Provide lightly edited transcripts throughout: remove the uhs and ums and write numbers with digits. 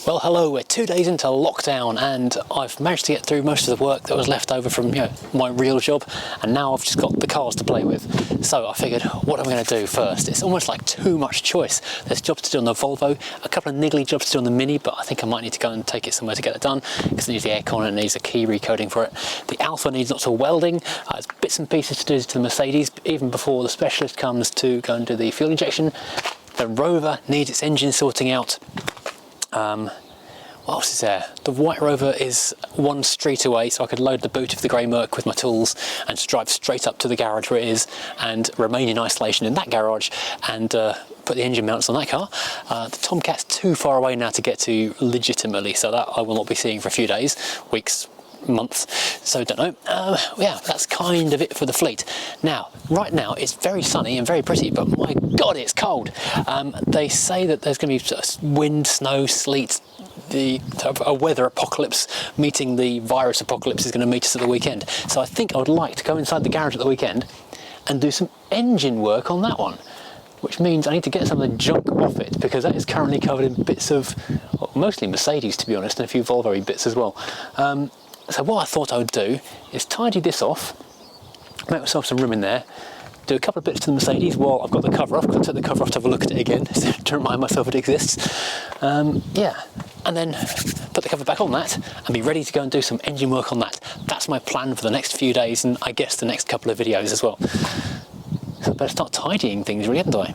Well, hello, we're 2 days into lockdown and I've managed to get through most of the work that was left over from, my real job, and now I've just got the cars to play with. So I figured, what am I going to do first? It's almost like too much choice. There's jobs to do on the Volvo, a couple of niggly jobs to do on the Mini, but I think I might need to go and take it somewhere to get it done because it needs the aircon and it needs a key recoding for it. The Alpha needs lots of welding, there's bits and pieces to do to the Mercedes, even before the specialist comes to go and do the fuel injection. The Rover needs its engine sorting out. What else is there? The White Rover is one street away, so I could load the boot of the Grey Merc with my tools and just drive straight up to the garage where it is and remain in isolation in that garage and put the engine mounts on that car. The Tomcat's too far away now to get to legitimately, so that I will not be seeing for a few days, weeks, months, so don't know. Yeah, that's kind of it for the fleet. Now, right now it's very sunny and very pretty, but my god, it's cold. They say that there's going to be wind, snow, sleet, a weather apocalypse meeting the virus apocalypse is going to meet us at the weekend. So I think I would like to go inside the garage at the weekend and do some engine work on that one, which means I need to get some of the junk off it because that is currently covered in bits of, well, mostly Mercedes to be honest, and a few Volvo bits as well. So what I thought I would do is tidy this off, make myself some room in there, do a couple of bits to the Mercedes while I've got the cover off, because I took the cover off to have a look at it again to remind myself it exists. Yeah, and then put the cover back on that and be ready to go and do some engine work on that. That's my plan for the next few days and I guess the next couple of videos as well. So I better start tidying things really, haven't I?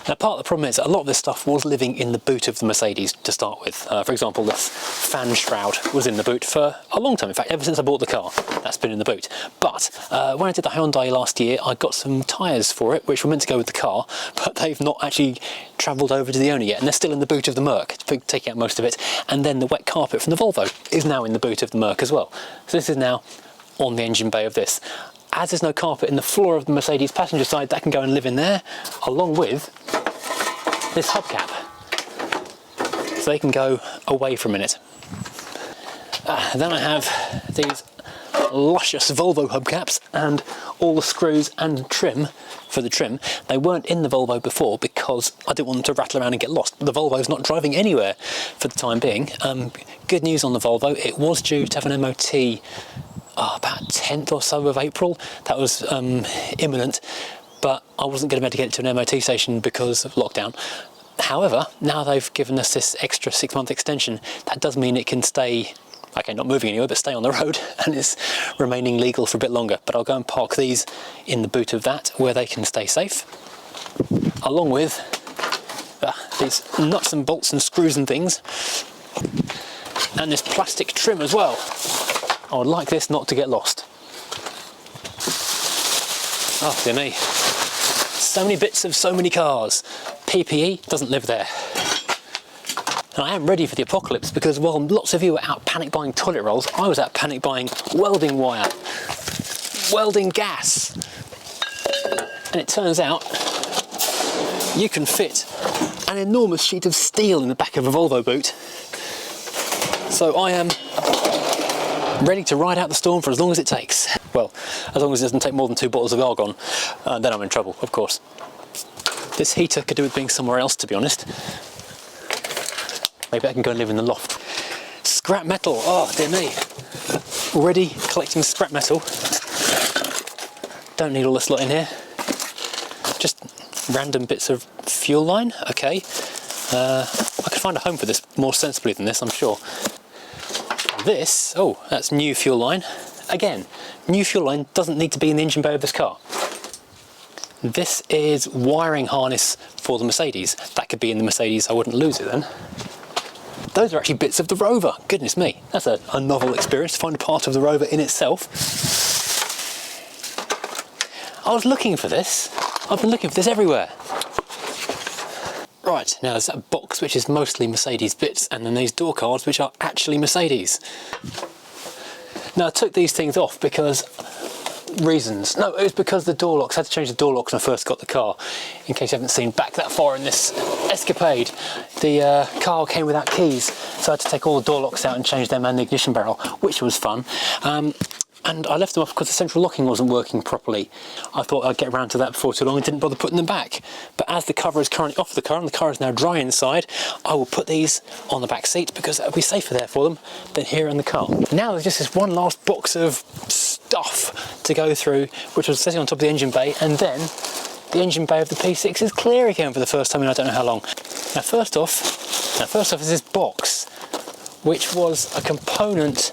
Now, part of the problem is a lot of this stuff was living in the boot of the Mercedes to start with. For example, this fan shroud was in the boot for a long time. In fact, ever since I bought the car, that's been in the boot. But when I did the Hyundai last year, I got some tyres for it, which were meant to go with the car, but they've not actually travelled over to the owner yet, and they're still in the boot of the Merc, taking out most of it. And then the wet carpet from the Volvo is now in the boot of the Merc as well. So this is now on the engine bay of this. As there's no carpet in the floor of the Mercedes passenger side, that can go and live in there, along with this hubcap. So they can go away for a minute. Then I have these luscious Volvo hubcaps and all the screws and trim for the trim. They weren't in the Volvo before because I didn't want them to rattle around and get lost. The Volvo's not driving anywhere for the time being. Good news on the Volvo, it was due to have an MOT about 10th or so of April. That was imminent, but I wasn't going to be able to get it to an MOT station because of lockdown. However, now they've given us this extra 6-month extension. That does mean it can stay, okay, not moving anywhere, but stay on the road, and it's remaining legal for a bit longer. But I'll go and park these in the boot of that where they can stay safe, along with these nuts and bolts and screws and things, and this plastic trim as well. I would like this not to get lost. Oh dear me. So many bits of so many cars. PPE doesn't live there. And I am ready for the apocalypse because while lots of you are out panic buying toilet rolls, I was out panic buying welding wire, welding gas. And it turns out you can fit an enormous sheet of steel in the back of a Volvo boot. So I am ready to ride out the storm for as long as it takes. Well, as long as it doesn't take more than 2 bottles of argon, then I'm in trouble, of course. This heater could do with being somewhere else, to be honest. Maybe I can go and live in the loft. Scrap metal, oh dear me. Already collecting scrap metal. Don't need all this lot in here. Just random bits of fuel line, okay. I could find a home for this more sensibly than this, I'm sure. This, oh, that's new fuel line. Again, new fuel line doesn't need to be in the engine bay of this car. This is wiring harness for the Mercedes. That could be in the Mercedes, I wouldn't lose it then. Those are actually bits of the Rover. Goodness me, that's a novel experience to find a part of the Rover in itself. I was looking for this. I've been looking for this everywhere. Right, now there's that box which is mostly Mercedes bits, and then these door cards which are actually Mercedes. Now I took these things off because reasons. No, it was because the door locks, I had to change the door locks when I first got the car. In case you haven't seen back that far in this escapade, the car came without keys, so I had to take all the door locks out and change them and the ignition barrel, which was fun. and I left them off because the central locking wasn't working properly. I thought I'd get around to that before too long and didn't bother putting them back. But as the cover is currently off the car and the car is now dry inside, I will put these on the back seat because it'll be safer there for them than here in the car. Now there's just this one last box of stuff to go through, which was sitting on top of the engine bay, and then the engine bay of the P6 is clear again for the first time in I don't know how long. Now first off is this box, which was a component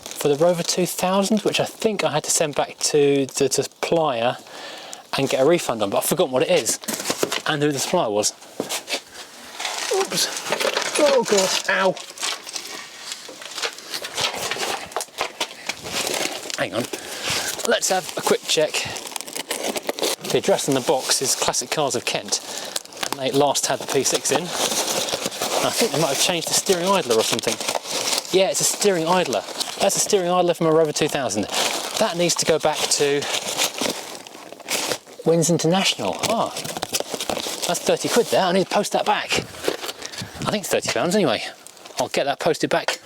for the Rover 2000, which I think I had to send back to the supplier and get a refund on, but I've forgotten what it is and who the supplier was. Oops. Oh god, ow. Hang on, let's have a quick check. The address on the box is Classic Cars of Kent, and they last had the P6 in. And I think they might have changed the steering idler or something. Yeah, it's a steering idler. That's a steering idler from a Rover 2000. That needs to go back to Wins International. Ah, that's 30 quid there. I need to post that back. I think it's £30 anyway. I'll get that posted back.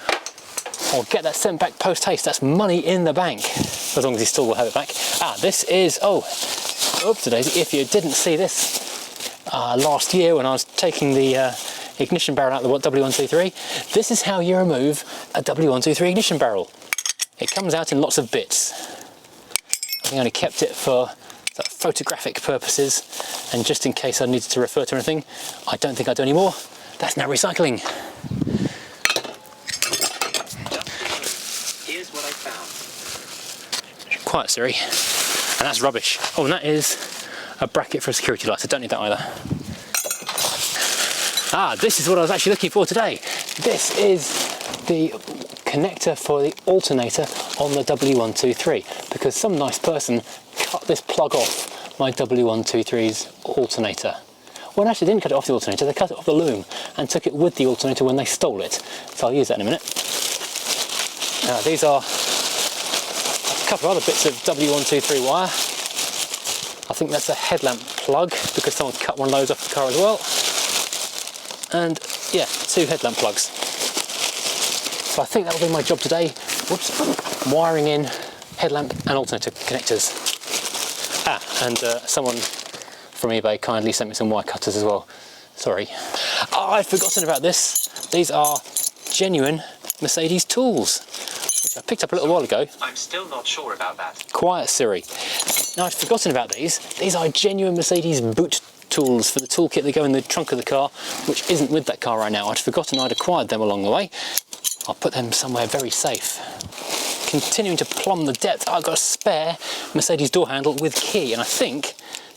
I'll get that sent back post haste. That's money in the bank, as long as he still will have it back. Ah, this is, oopsie-daisy, if you didn't see this last year when I was taking the ignition barrel out of the W123, this is how you remove a W123 ignition barrel. It comes out in lots of bits. I think I only kept it for photographic purposes, and just in case I needed to refer to anything. I don't think I do anymore. That's now recycling. Here's what I found. Quiet, Siri. And that's rubbish. Oh, and that is a bracket for a security light. I don't need that either. Ah, this is what I was actually looking for today. This is the connector for the alternator on the W123, because some nice person cut this plug off my W123's alternator. Well, actually, they didn't cut it off the alternator, they cut it off the loom and took it with the alternator when they stole it. So I'll use that in a minute. These are a couple of other bits of W123 wire. I think that's a headlamp plug, because someone cut one of those off the car as well. And yeah, 2 headlamp plugs. So I think that will be my job today. Whoops. Wiring in headlamp and alternator connectors. And someone from eBay kindly sent me some wire cutters as well. Sorry. Oh, I'd forgotten about this. These are genuine Mercedes tools, which I picked up a little while ago. I'm still not sure about that. Quiet, Siri. Now, I'd forgotten about these. These are genuine Mercedes boot tools for the toolkit that go in the trunk of the car, which isn't with that car right now. I'd forgotten I'd acquired them along the way. I'll put them somewhere very safe. Continuing to plumb the depth, I've got a spare Mercedes door handle with key, and I think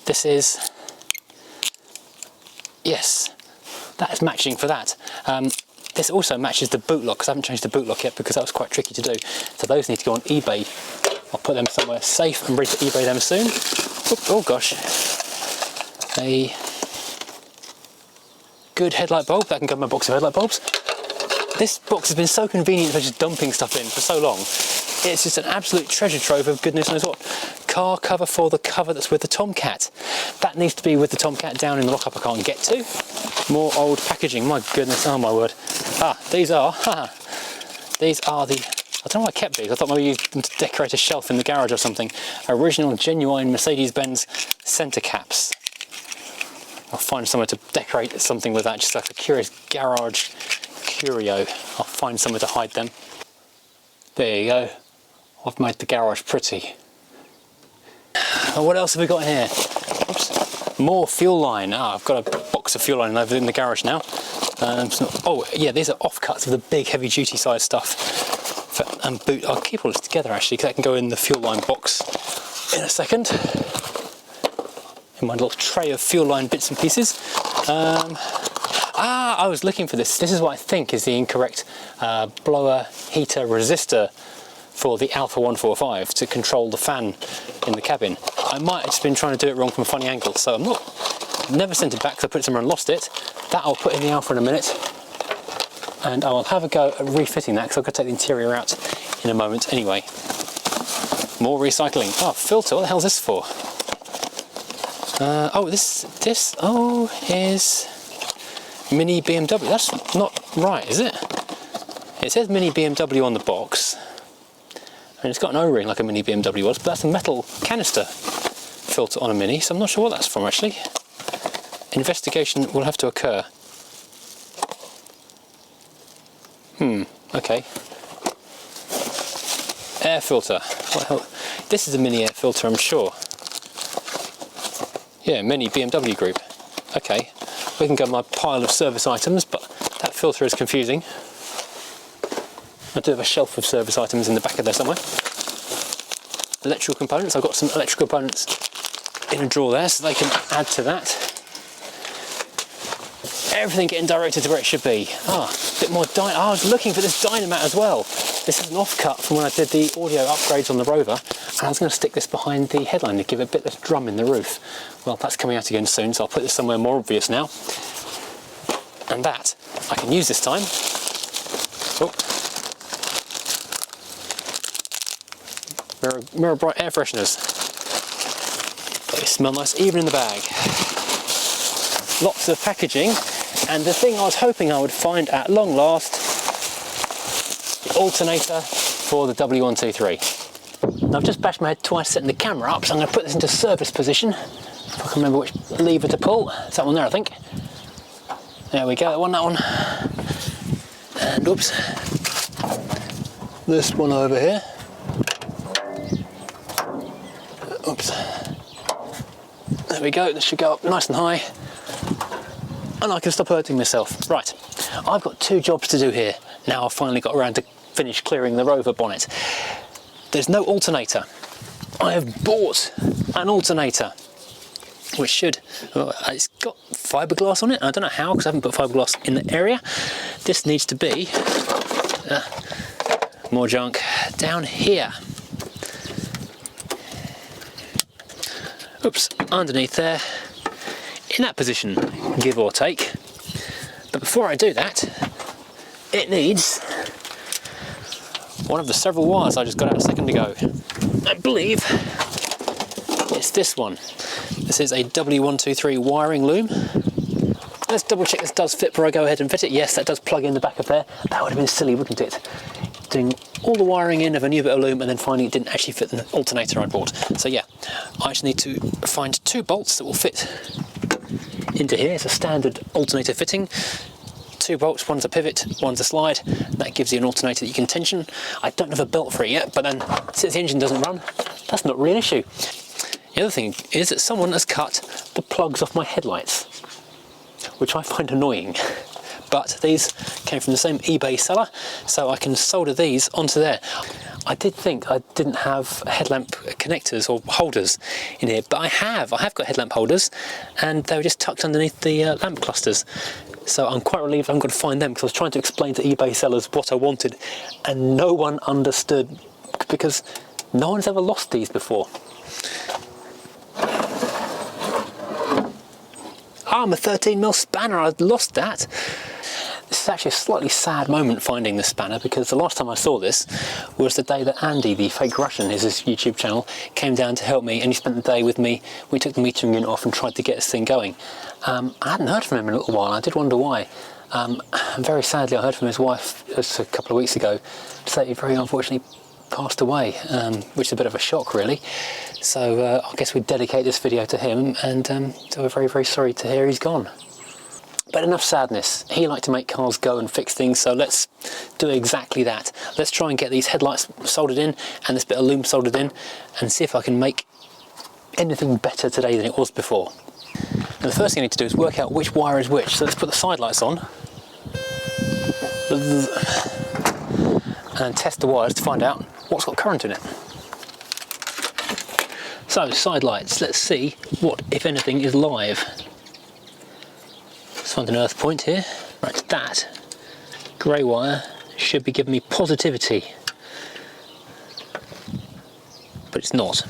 this is, yes, that is matching for that. This also matches the boot lock, because I haven't changed the boot lock yet because that was quite tricky to do. So those need to go on eBay. I'll put them somewhere safe and ready to eBay them soon. Oh gosh. A good headlight bulb, that can go in my box of headlight bulbs. This box has been so convenient for just dumping stuff in for so long. It's just an absolute treasure trove of goodness knows what. Car cover for the cover that's with the Tomcat. That needs to be with the Tomcat down in the lockup I can't get to. More old packaging, my goodness, oh my word. These are the, I don't know why I kept these. I thought maybe I used them to decorate a shelf in the garage or something. Original, genuine Mercedes-Benz centre caps. I'll find somewhere to decorate something with that, just like a curious garage curio. I'll find somewhere to hide them. There you go. I've made the garage pretty. Oh, what else have we got here? Oops. More fuel line. I've got a box of fuel line over in the garage now. Oh yeah, these are offcuts of the big heavy duty size stuff. Boot. I'll keep all this together actually, because that can go in the fuel line box in a second. In my little tray of fuel line bits and pieces. I was looking for this. This is what I think is the incorrect blower heater resistor for the Alpha 145 to control the fan in the cabin. I might have just been trying to do it wrong from a funny angle, so never sent it back because I put it somewhere and lost it. That I'll put in the Alpha in a minute, and I will have a go at refitting that because I've got to take the interior out in a moment anyway. More recycling. Oh, filter, what the hell is this for? This is Mini BMW. That's not right, is it? It says Mini BMW on the box, And it's got an O-ring like a mini BMW was, but that's a metal canister filter on a Mini, so I'm not sure what that's from actually. Investigation will have to occur. Okay. Air filter. What the hell? This is a mini air filter, I'm sure. Yeah, mini BMW group. Okay, we can go my pile of service items, but that filter is confusing. I do have a shelf of service items in the back of there somewhere. Electrical components, I've got some electrical components in a drawer there, so they can add to that. Everything getting directed to where it should be. A bit more I was looking for this dynamat as well. This is an offcut from when I did the audio upgrades on the Rover, and I was going to stick this behind the headline to give it a bit less drum in the roof. Well, that's coming out again soon, so I'll put this somewhere more obvious now. And that I can use this time. Oh. Mirror Bright air fresheners. They smell nice even in the bag. Lots of packaging, and the thing I was hoping I would find at long last, the alternator for the W123. Now I've just bashed my head twice setting the camera up, so I'm going to put this into service position. If I can remember which lever to pull. It's that one there, I think. There we go, that one. And oops. This one over here. Oops. There we go, this should go up nice and high. And I can stop hurting myself. Right, I've got two jobs to do here. Now I've finally got around to finish clearing the Rover bonnet. There's no alternator. I have bought an alternator, which should, it's got fiberglass on it. I don't know how, because I haven't put fiberglass in the area. This needs to be, more junk, down here. Oops, underneath there, in that position, give or take. But before I do that, it needs one of the several wires I just got out a second ago. I believe it's this one. This is a W123 wiring loom. Let's double check this does fit before I go ahead and fit it. Yes, that does plug in the back of there. That would have been silly, wouldn't it? Doing all the wiring in of a new bit of loom and then finding it didn't actually fit the alternator I bought. So yeah, I just need to find two bolts that will fit into here. It's a standard alternator fitting. Two bolts, one's a pivot, one's a slide. That gives you an alternator that you can tension. I don't have a belt for it yet, but then since the engine doesn't run, that's not really an issue. The other thing is that someone has cut the plugs off my headlights, which I find annoying. But these came from the same eBay seller, so I can solder these onto there. I did think I didn't have headlamp connectors or holders in here, but I have got headlamp holders, and they were just tucked underneath the lamp clusters. So I'm quite relieved I haven't got to find them, because I was trying to explain to eBay sellers what I wanted, and no one understood, because no one's ever lost these before. I'm a 13mm spanner, I'd lost that. This is actually a slightly sad moment finding this spanner, because the last time I saw this was the day that Andy, the fake Russian, his YouTube channel, came down to help me, and he spent the day with me. We took the metering unit off and tried to get this thing going. I hadn't heard from him in a little while. I did wonder why. And very sadly I heard from his wife just a couple of weeks ago to say he very unfortunately passed away, which is a bit of a shock really. So I guess we dedicate this video to him, and so we're very, very sorry to hear he's gone. But enough sadness. He liked to make cars go and fix things, so let's do exactly that. Let's try and get these headlights soldered in and this bit of loom soldered in, and see if I can make anything better today than it was before. Now the first thing I need to do is work out which wire is which, so let's put the side lights on and test the wires to find out what's got current in it. So side lights, let's see what, if anything, is live. Let's find an earth point here. Right, that grey wire should be giving me positivity, but it's not.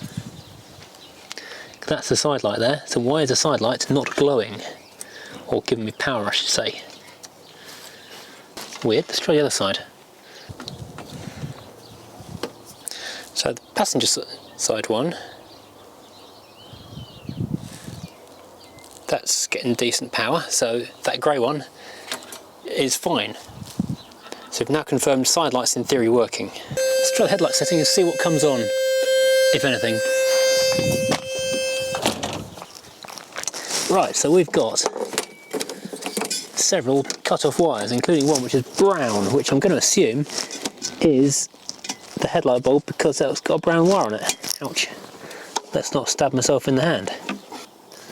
That's the side light there, so why is the side light not glowing? Or giving me power, I should say. Weird, let's try the other side. So the passenger side one, that's getting decent power, so that grey one is fine. So we've now confirmed side lights in theory working. Let's try the headlight setting and see what comes on, if anything. Right, so we've got several cut-off wires, including one which is brown, which I'm going to assume is the headlight bulb because it's got a brown wire on it. Ouch. Let's not stab myself in the hand.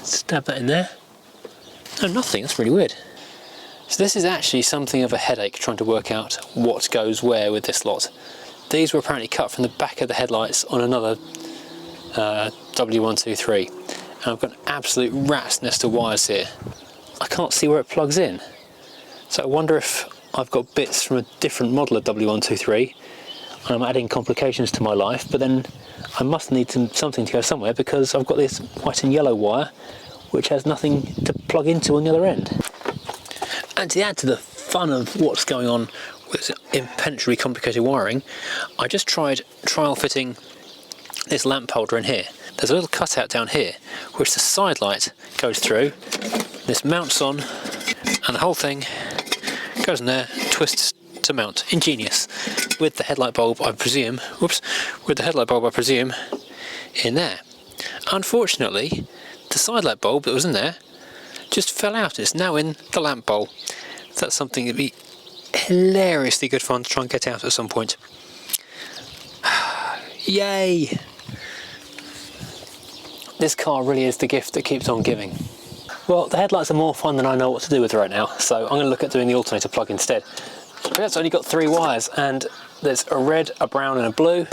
Stab that in there. No, nothing. That's really weird. So this is actually something of a headache trying to work out what goes where with this lot. These were apparently cut from the back of the headlights on another W123. And I've got an absolute rat's nest of wires here. I can't see where it plugs in. So I wonder if I've got bits from a different model of W123 and I'm adding complications to my life, but then I must need something to go somewhere because I've got this white and yellow wire which has nothing to plug into on the other end. And to add to the fun of what's going on with impenetrably complicated wiring, I just tried trial fitting this lamp holder in here. There's a little cutout down here which the side light goes through, this mounts on, and the whole thing goes in there, twists to mount. Ingenious. With the headlight bulb, I presume, in there. Unfortunately, the side light bulb that was in there just fell out. It's now in the lamp bowl. That's something that'd be hilariously good fun to try and get out at some point. Yay! This car really is the gift that keeps on giving. Well, the headlights are more fun than I know what to do with right now, so I'm going to look at doing the alternator plug instead. That's only got 3 wires, and there's a red, a brown and a blue,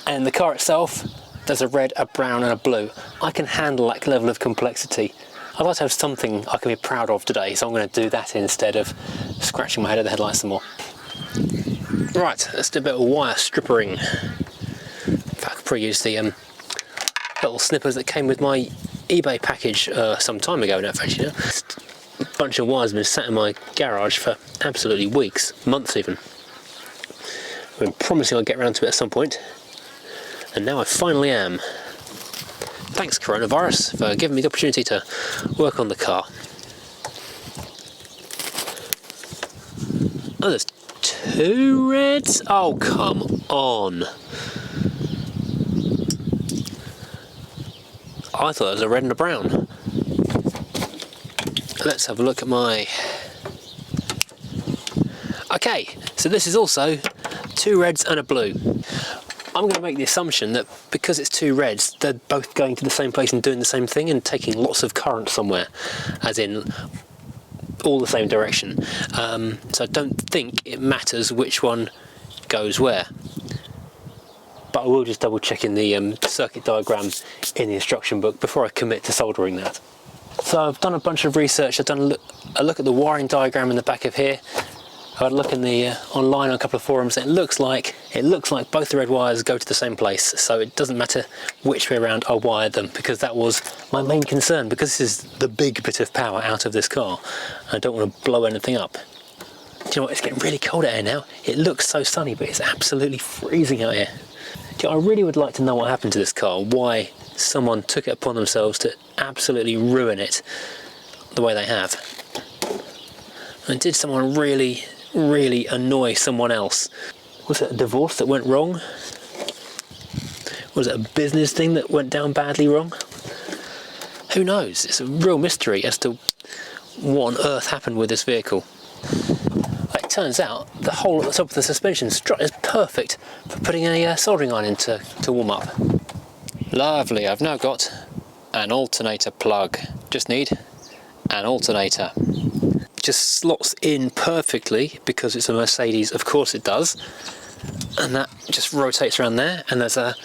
and the car itself, there's a red, a brown and a blue. I can handle that level of complexity. I'd like to have something I can be proud of today, so I'm going to do that instead of scratching my head at the headlights some more. Right, let's do a bit of wire strippering. In fact, I could probably use the little snippers that came with my eBay package some time ago now, actually. A bunch of wires have been sat in my garage for absolutely weeks, months even. I've been promising I'd get around to it at some point, and now I finally am. Thanks, coronavirus, for giving me the opportunity to work on the car. Oh, there's 2 reds? Oh, come on. I thought it was a red and a brown. Let's have a look at my... Okay, so this is also 2 reds and a blue. I'm going to make the assumption that because it's 2 reds, they're both going to the same place and doing the same thing and taking lots of current somewhere, as in all the same direction. So I don't think it matters which one goes where. But I will just double check in the circuit diagram in the instruction book before I commit to soldering that. So I've done a bunch of research. I've done a look at the wiring diagram in the back of here. I had a look in the online on a couple of forums. It looks like both the red wires go to the same place, so it doesn't matter which way around I wired them, because that was my main concern, because this is the big bit of power out of this car. I don't want to blow anything up. Do you know what? It's getting really cold out here now. It looks so sunny, but it's absolutely freezing out here. Do you know, I really would like to know what happened to this car, why someone took it upon themselves to absolutely ruin it the way they have. And did someone really annoy someone else? Was it a divorce that went wrong? Was it a business thing that went down badly wrong? Who knows? It's a real mystery as to what on earth happened with this vehicle. It turns out the hole at the top of the suspension strut is perfect for putting a soldering iron in to warm up. Lovely, I've now got an alternator plug. Just need an alternator. Just slots in perfectly because it's a Mercedes, of course it does, and that just rotates around there, and there's a,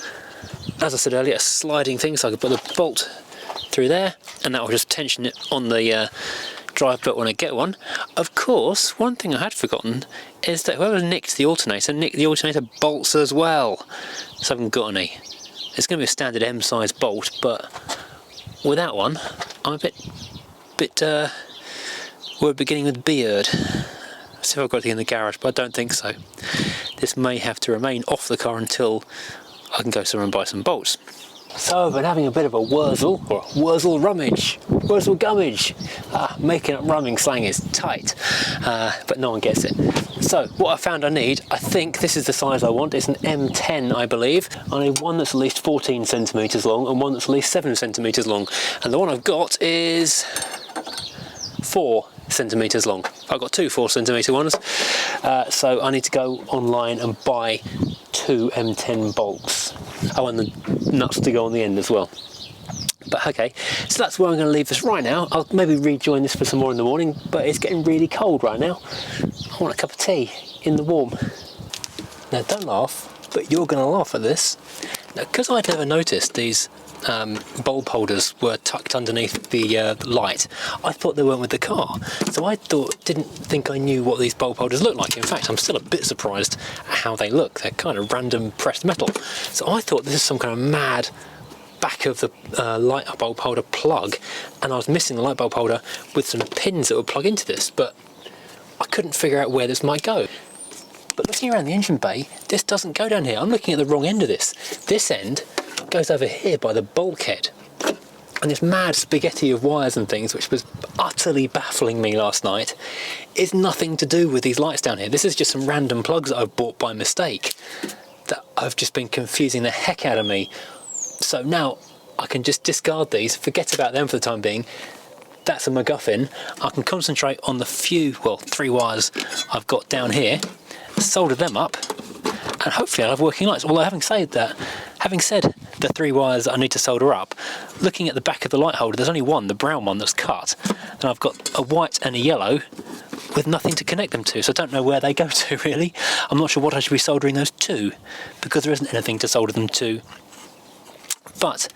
as I said earlier, a sliding thing, so I can put the bolt through there and that will just tension it on the drive belt when I get one. Of course, one thing I had forgotten is that whoever nicked the alternator bolts as well, so I haven't got any. It's going to be a standard M size bolt, but without one I'm a bit we're beginning with beard. See if I've got anything in the garage, but I don't think so. This may have to remain off the car until I can go somewhere and buy some bolts. So I've been having a bit of a wurzel, or wurzel rummage, wurzel gummage. making up rhyming slang is tight, but no one gets it. So what I found I need, I think this is the size I want. It's an M10, I believe. I need one that's at least 14 centimetres long and one that's at least 7 centimetres long. And the one I've got is 4 centimetres long. I've got two 4 centimetre ones. So I need to go online and buy 2 M10 bolts. Oh, and the nuts to go on the end as well. But okay, so that's where I'm going to leave this right now. I'll maybe rejoin this for some more in the morning, but it's getting really cold right now. I want a cup of tea in the warm. Now don't laugh, but you're going to laugh at this. Now, because I'd never noticed these bulb holders were tucked underneath the light, I thought they weren't with the car. So I didn't think I knew what these bulb holders look like. In fact, I'm still a bit surprised at how they look. They're kind of random pressed metal. So I thought this is some kind of mad back of the light bulb holder plug, and I was missing the light bulb holder with some pins that would plug into this, but I couldn't figure out where this might go. But looking around the engine bay, this doesn't go down here. I'm looking at the wrong end of this. This end goes over here by the bulkhead, and this mad spaghetti of wires and things, which was utterly baffling me last night, is nothing to do with these lights down here. This is just some random plugs that I've bought by mistake that have just been confusing the heck out of me. So now I can just discard these, forget about them for the time being. That's a MacGuffin. I can concentrate on the 3 wires I've got down here, solder them up, and hopefully I'll have working lights. Although having said the 3 wires that I need to solder up, looking at the back of the light holder, there's only one, the brown one, that's cut. And I've got a white and a yellow with nothing to connect them to, so I don't know where they go to really. I'm not sure what I should be soldering those to, because there isn't anything to solder them to. But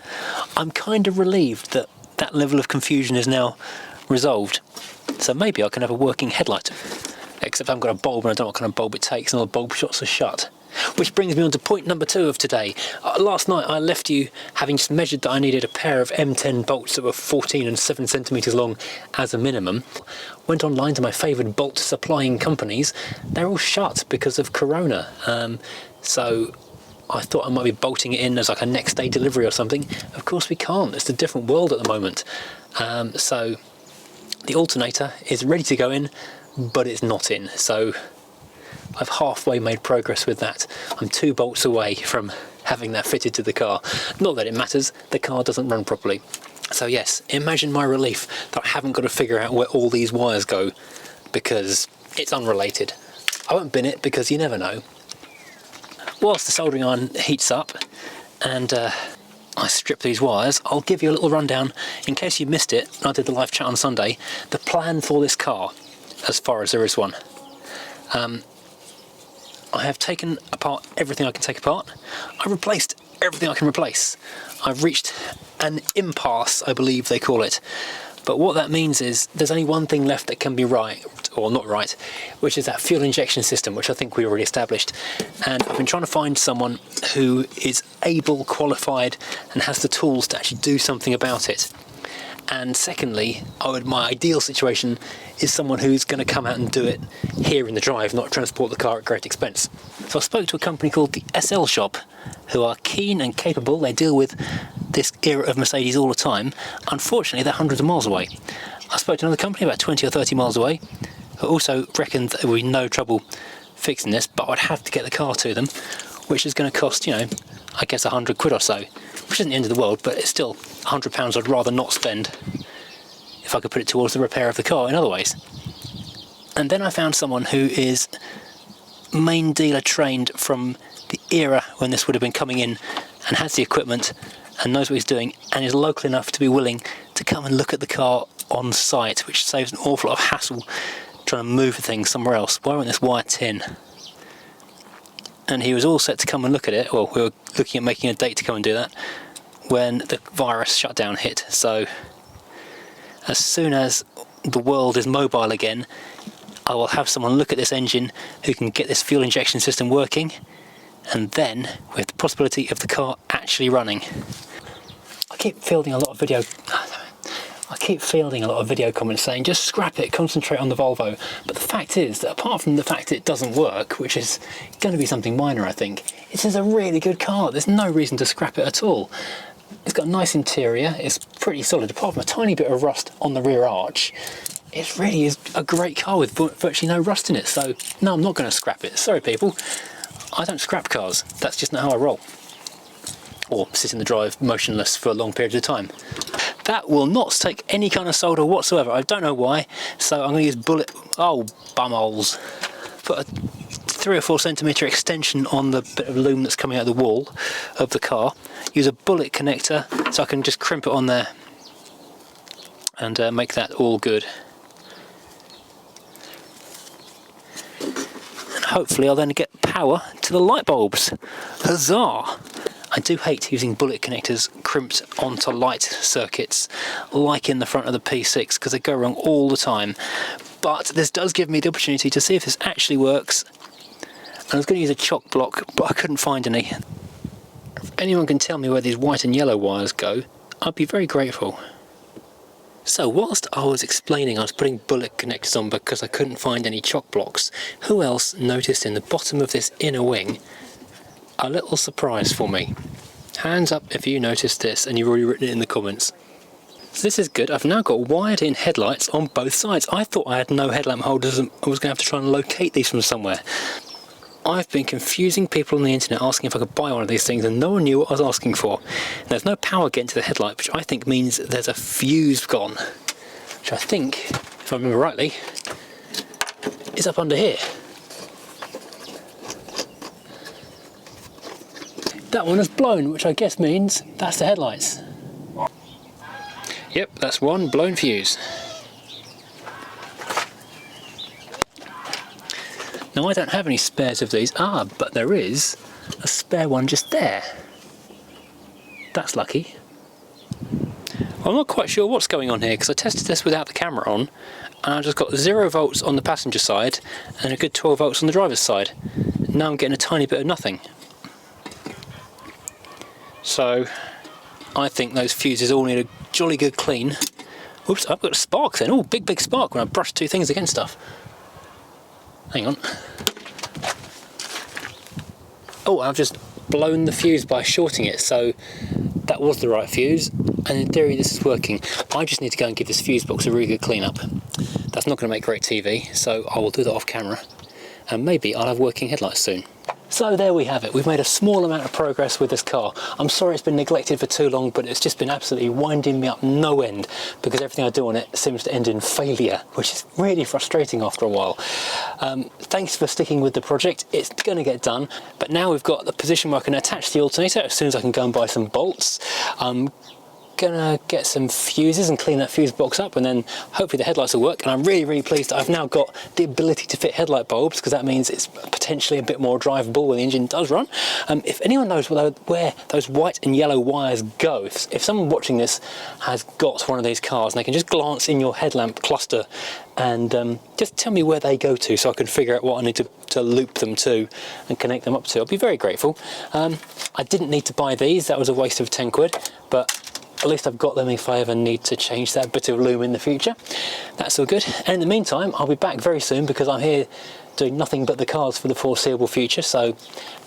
I'm kind of relieved that that level of confusion is now resolved. So maybe I can have a working headlight. Except I haven't got a bulb and I don't know what kind of bulb it takes, and all the bulb shots are shut. Which brings me on to point number 2 of today. Last night I left you having just measured that I needed a pair of M10 bolts that were 14 and 7 centimetres long as a minimum. Went online to my favoured bolt supplying companies. They're all shut because of Corona. So I thought I might be bolting it in as like a next day delivery or something. Of course we can't. It's a different world at the moment. So the alternator is ready to go in, but it's not in. So I've halfway made progress with that. I'm 2 bolts away from having that fitted to the car. Not that it matters, the car doesn't run properly. So yes, imagine my relief that I haven't got to figure out where all these wires go, because it's unrelated. I won't bin it because you never know. Whilst the soldering iron heats up and I strip these wires, I'll give you a little rundown, in case you missed it when I did the live chat on Sunday, the plan for this car, as far as there is one. I have taken apart everything I can take apart. I've replaced everything I can replace. I've reached an impasse, I believe they call it. But what that means is there's only one thing left that can be right, or not right, which is that fuel injection system, which I think we already established. And I've been trying to find someone who is able, qualified, and has the tools to actually do something about it. And secondly, my ideal situation is someone who's going to come out and do it here in the drive, not transport the car at great expense. So I spoke to a company called the SL Shop, who are keen and capable. They deal with this era of Mercedes all the time. Unfortunately, they're hundreds of miles away. I spoke to another company about 20 or 30 miles away, who also reckoned there would be no trouble fixing this, but I'd have to get the car to them, which is going to cost, I guess £100 or so, which isn't the end of the world, but it's still £100 I'd rather not spend if I could put it towards the repair of the car in other ways. And then I found someone who is main dealer trained from the era when this would have been coming in, and has the equipment and knows what he's doing, and is local enough to be willing to come and look at the car on site, which saves an awful lot of hassle trying to move things somewhere else. Why won't this wire tin? And he was all set to come and look at it. Well, we were looking at making a date to come and do that when the virus shutdown hit. So as soon as the world is mobile again, I will have someone look at this engine who can get this fuel injection system working, and then with the possibility of the car actually running. I keep fielding a lot of video comments saying just scrap it, concentrate on the Volvo. But the fact is that apart from the fact it doesn't work, which is going to be something minor I think, it is a really good car. There's no reason to scrap it at all. It's got a nice interior, it's pretty solid, apart from a tiny bit of rust on the rear arch. it really is a great car with virtually no rust in it. So no, I'm not going to scrap it. Sorry people, I don't scrap cars. That's just not how I roll. Or sit in the drive motionless for long periods of time. That will not take any kind of solder whatsoever. I don't know why. So I'm going to use bullet. Oh, bumholes. Put a 3 or 4 centimetre extension on the bit of loom that's coming out of the wall of the car. Use a bullet connector so I can just crimp it on there and make that all good. And hopefully I'll then get power to the light bulbs. Huzzah! I do hate using bullet connectors crimped onto light circuits like in the front of the P6 because they go wrong all the time. But this does give me the opportunity to see if this actually works. And I was going to use a chock block, but I couldn't find any. If anyone can tell me where these white and yellow wires go, I'd be very grateful. So whilst I was explaining I was putting bullet connectors on because I couldn't find any chock blocks, who else noticed in the bottom of this inner wing a little surprise for me? Hands up if you noticed this and you've already written it in the comments. So this is good. I've now got wired in headlights on both sides. I thought I had no headlamp holders and I was going to have to try and locate these from somewhere. I've been confusing people on the internet asking if I could buy one of these things and no one knew what I was asking for. There's no power getting to the headlight, which I think means there's a fuse gone, which I think, if I remember rightly, is up under here. That one has blown, which I guess means that's the headlights. Yep, that's one blown fuse. Now I don't have any spares of these, but there is a spare one just there. That's lucky. I'm not quite sure what's going on here because I tested this without the camera on and I just got 0 volts on the passenger side and a good 12 volts on the driver's side. Now I'm getting a tiny bit of nothing. So I think those fuses all need a jolly good clean. Oops, I've got a spark then. Oh, big spark when I brush 2 things against stuff. Hang on. Oh, I've just blown the fuse by shorting it, so that was the right fuse, and in theory this is working. I just need to go and give this fuse box a really good clean up. That's not going to make great TV, so I will do that off camera, and maybe I'll have working headlights soon. So there we have it. We've made a small amount of progress with this car. I'm sorry it's been neglected for too long, but it's just been absolutely winding me up no end because everything I do on it seems to end in failure, which is really frustrating after a while. Thanks for sticking with the project. It's going to get done, but now we've got the position where I can attach the alternator as soon as I can go and buy some bolts. Gonna get some fuses and clean that fuse box up, and then hopefully the headlights will work. And I'm really pleased that I've now got the ability to fit headlight bulbs, because that means it's potentially a bit more drivable when the engine does run. If anyone knows where those white and yellow wires go, if someone watching this has got one of these cars and they can just glance in your headlamp cluster and just tell me where they go to so I can figure out what I need to loop them to and connect them up to, I'll be very grateful. I didn't need to buy these, that was a waste of 10 quid, but at least I've got them if I ever need to change that bit of loom in the future. That's all good. And in the meantime, I'll be back very soon because I'm here doing nothing but the cars for the foreseeable future. So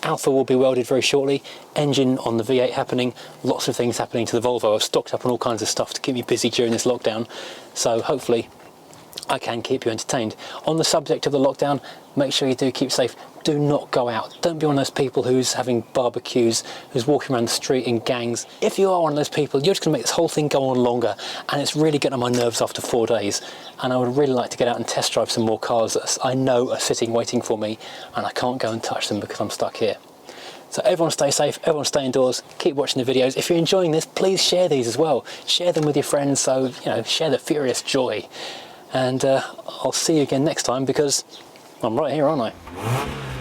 Alpha will be welded very shortly, engine on the V8 happening, lots of things happening to the Volvo. I've stocked up on all kinds of stuff to keep me busy during this lockdown. So hopefully I can keep you entertained. On the subject of the lockdown, make sure you do keep safe. Do not go out. Don't be one of those people who's having barbecues, who's walking around the street in gangs. If you are one of those people, you're just going to make this whole thing go on longer, and it's really getting on my nerves after 4 days. And I would really like to get out and test drive some more cars that I know are sitting waiting for me, and I can't go and touch them because I'm stuck here. So everyone stay safe, everyone stay indoors, keep watching the videos. If you're enjoying this, please share these as well. Share them with your friends, so, you know, share the furious joy. And I'll see you again next time because I'm right here, aren't I?